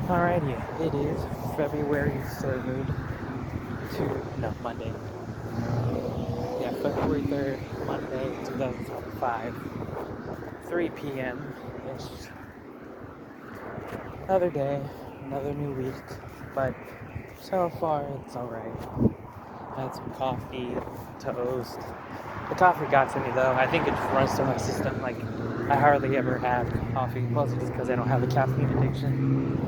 Alrighty, it is February 3rd Monday. Yeah, February 3rd, Monday, 2025, 3 p.m. Ish. Another day, another new week, but so far it's alright. I had some coffee, toast. The coffee got to me though. I think it just runs through my system. Like, I hardly ever have coffee, mostly just because I don't have a caffeine addiction.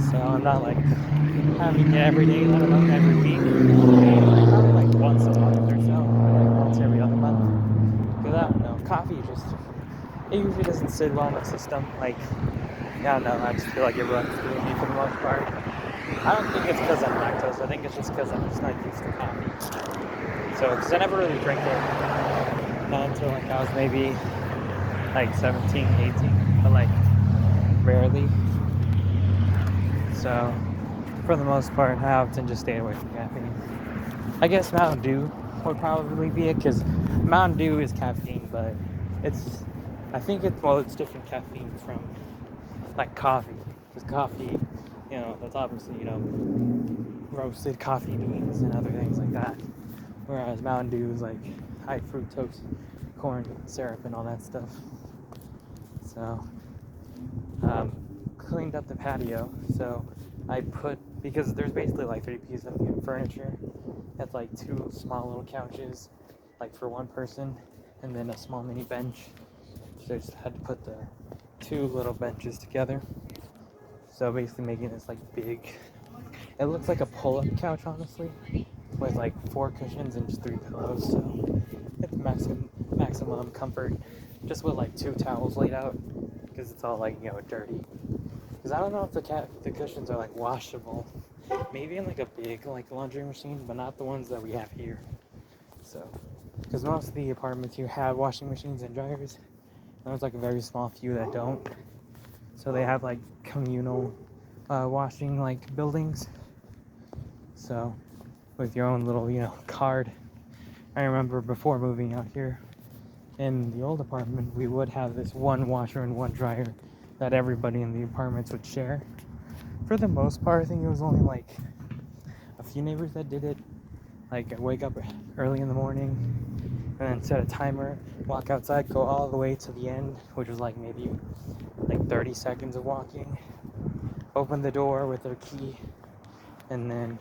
So I'm not like having it every day, let alone every week. Probably like once a month or so, or like once every other month. Because I don't know, coffee just, it usually doesn't sit well in my system. Like, I don't know, I just feel like it runs through me for the most part. I don't think it's because I'm lactose, I think it's just because I'm just not used to coffee. So, because I never really drink it, not until like I was maybe like 17, 18, but like rarely. So, for the most part, I often just stay away from caffeine. I guess Mountain Dew would probably be it, because Mountain Dew is caffeine, but it's, I think it's different caffeine from like coffee. Because coffee, that's obviously, roasted coffee beans and other things like that. Whereas Mountain Dew is like high fructose corn syrup and all that stuff. So, cleaned up the patio. So because there's basically like 3 pieces of furniture. That's like two small little couches, like for one person, and then a small mini bench. So I just had to put the two little benches together. So basically making this like big, it looks like a pull-up couch, honestly, with like 4 cushions and just 3 pillows. So it's maximum comfort, just with like 2 towels laid out, because it's all like dirty. Because I don't know if the cushions are like washable. Maybe in like a big like laundry machine, but not the ones that we have here. So, because most of the apartments here have washing machines and dryers, there's like a very small few that don't. So they have like communal washing like buildings. So with your own little card. I remember before moving out here in the old apartment, we would have this one washer and one dryer that everybody in the apartments would share. For the most part, I think it was only like a few neighbors that did it. Like, I'd wake up early in the morning and then set a timer, walk outside, go all the way to the end, which was like maybe like 30 seconds of walking, open the door with their key, and then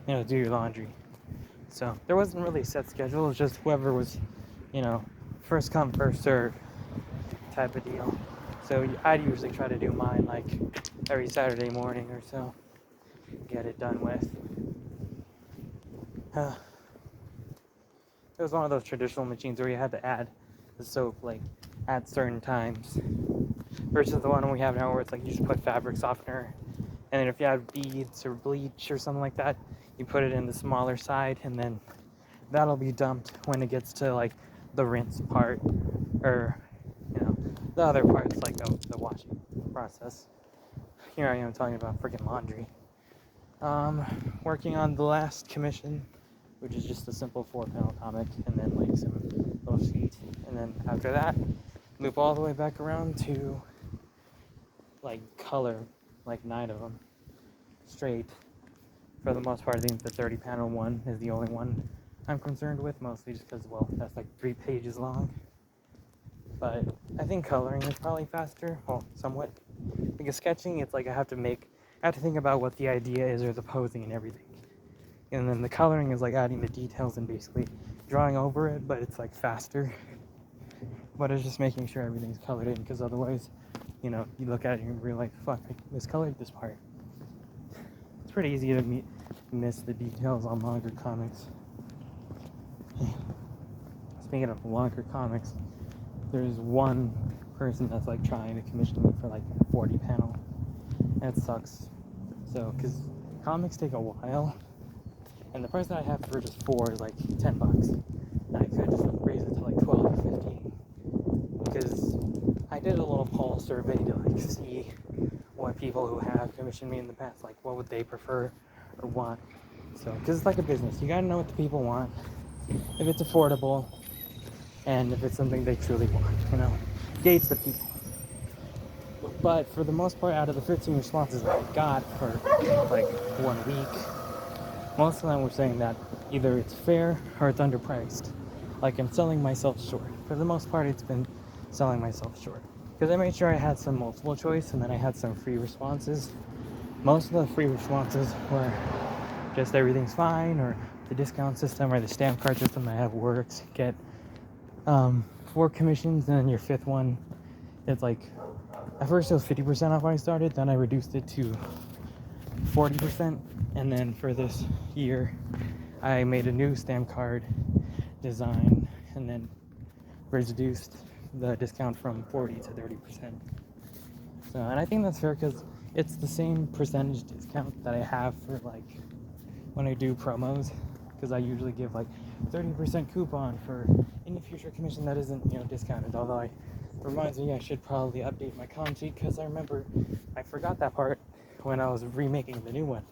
do your laundry. So there wasn't really a set schedule. It was just whoever was first come first serve type of deal. So I'd usually try to do mine like every Saturday morning or so, get it done with. It was one of those traditional machines where you had to add the soap like at certain times, versus the one we have now where it's like you just put fabric softener, and then if you have beads or bleach or something like that, you put it in the smaller side, and then that'll be dumped when it gets to like the rinse part, or the other parts like the washing process. Here I am talking about freaking laundry. Working on the last commission, which is just a simple 4-panel comic, and then like some little sheet, and then after that, loop all the way back around to like color, like 9 of them straight. For the most part, I think the 30-panel one is the only one I'm concerned with, mostly just because, well, that's like 3 pages long. But I think coloring is probably faster, well, somewhat, because sketching, it's like I have to think about what the idea is or the posing and everything. And then the coloring is like adding the details and basically drawing over it, but it's like faster. But it's just making sure everything's colored in, because otherwise, you look at it and realize, fuck, I miscolored this part. It's pretty easy to miss the details on longer comics. Speaking of longer comics, there's one person that's like trying to commission me for like a 40-panel. That sucks. So, because comics take a while, and the price that I have for just 4 is like $10. And I could just raise it to like 12 or 15. Because I did a little poll survey to like see what people who have commissioned me in the past, like what would they prefer or want. So, because it's like a business, you gotta know what the people want, if it's affordable, and if it's something they truly want, gauge the people. But for the most part, out of the 15 responses I got for like 1 week, most of them were saying that either it's fair or it's underpriced. Like I'm selling myself short. For the most part, it's been selling myself short. Because I made sure I had some multiple choice and then I had some free responses. Most of the free responses were just everything's fine, or the discount system or the stamp card system I have works. Get 4 commissions, and then your 5th one, it's like, at first it was 50% off when I started, then I reduced it to 40%, and then for this year I made a new stamp card design and then reduced the discount from 40 to 30%. So, and I think that's fair because it's the same percentage discount that I have for like when I do promos, because I usually give like 30% coupon for any future commission that isn't, discounted. Although it reminds me I should probably update my con sheet, because I remember I forgot that part when I was remaking the new one.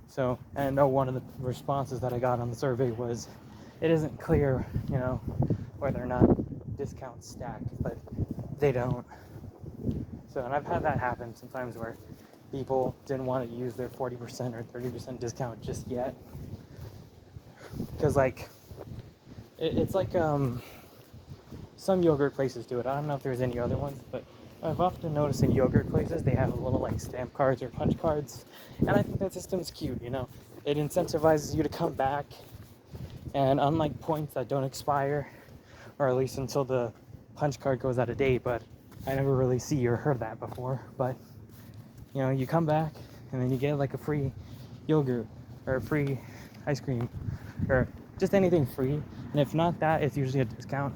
So, and I know one of the responses that I got on the survey was it isn't clear, whether or not discounts stack, but they don't. So, and I've had that happen sometimes where people didn't want to use their 40% or 30% discount just yet. Because, like, it's like, some yogurt places do it. I don't know if there's any other ones, but I've often noticed in yogurt places they have little, like, stamp cards or punch cards. And I think that system's cute, It incentivizes you to come back. And unlike points that don't expire, or at least until the punch card goes out of date, but I never really see or heard that before. But, you come back and then you get like a free yogurt or a free ice cream or just anything free. And if not that, it's usually a discount.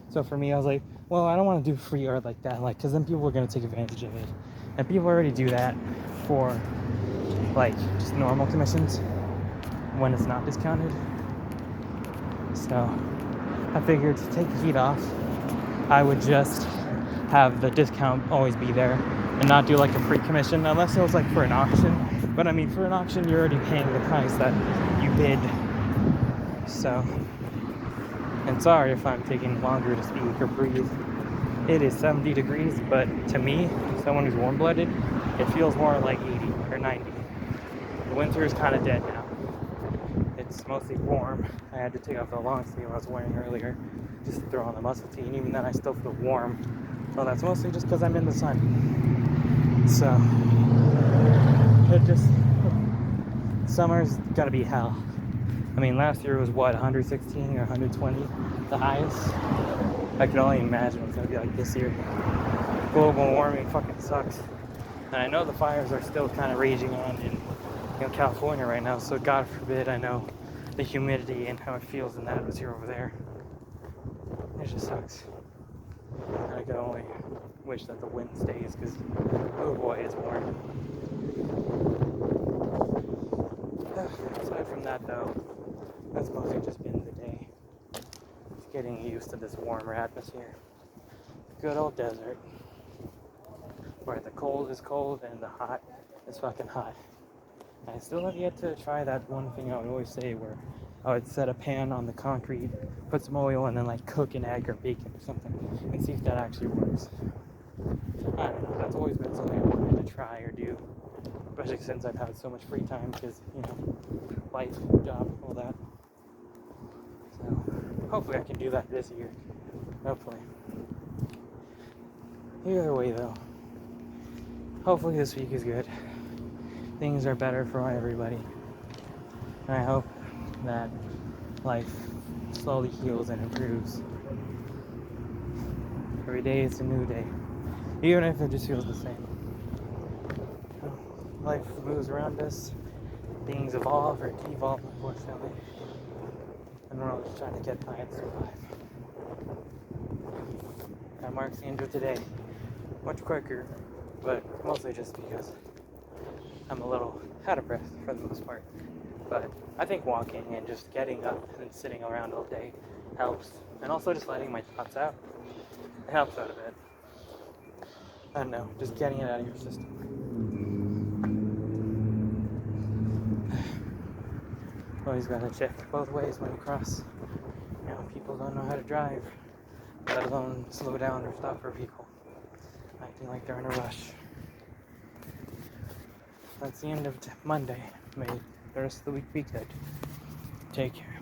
So for me, I was like, well, I don't want to do free art like that, because then people are going to take advantage of it. And people already do that for like just normal commissions when it's not discounted. So I figured to take the heat off, I would just have the discount always be there and not do like a free commission, unless it was like for an auction. But I mean, for an auction, you're already paying the price that you bid. So, and sorry if I'm taking longer to speak or breathe. It is 70 degrees, but to me, someone who's warm-blooded, it feels more like 80 or 90. The winter is kind of dead now. It's mostly warm. I had to take off the long sleeve I was wearing earlier just to throw on the muscle tee, and even then I still feel warm. Well, that's mostly just because I'm in the sun. So, summer's gotta be hell. I mean, last year was 116 or 120, the highest. I can only imagine what's gonna be like this year. Global warming fucking sucks. And I know the fires are still kind of raging on in California right now, so God forbid I know the humidity and how it feels in the atmosphere over there. It just sucks. I can only wish that the wind stays, because oh boy, it's warm. Aside from that though, that's mostly just been the day. Just getting used to this warmer atmosphere. Good old desert, where the cold is cold and the hot is fucking hot. I still have yet to try that one thing I would always say, where I would set a pan on the concrete, put some oil, and then like cook an egg or bacon or something, and see if that actually works. I don't know, that's always been something I wanted to try or do, especially since I've had so much free time, because, life, job, all that. So, hopefully I can do that this year. Hopefully. Either way though, hopefully this week is good. Things are better for everybody. And I hope that life slowly heals and improves. Every day is a new day, even if it just feels the same. Life moves around us, things evolve or devolve, unfortunately, and we're all just trying to get by and survive. That marks the end of today. Much quicker, but mostly just because I'm a little out of breath for the most part. But I think walking and just getting up and sitting around all day helps. And also just letting my thoughts out, it helps out a bit. I don't know, just getting it out of your system. Always gotta check both ways when you cross. People don't know how to drive, let alone slow down or stop for people. I acting like they're in a rush. That's the end of Monday. May the rest of the week be good. Take care.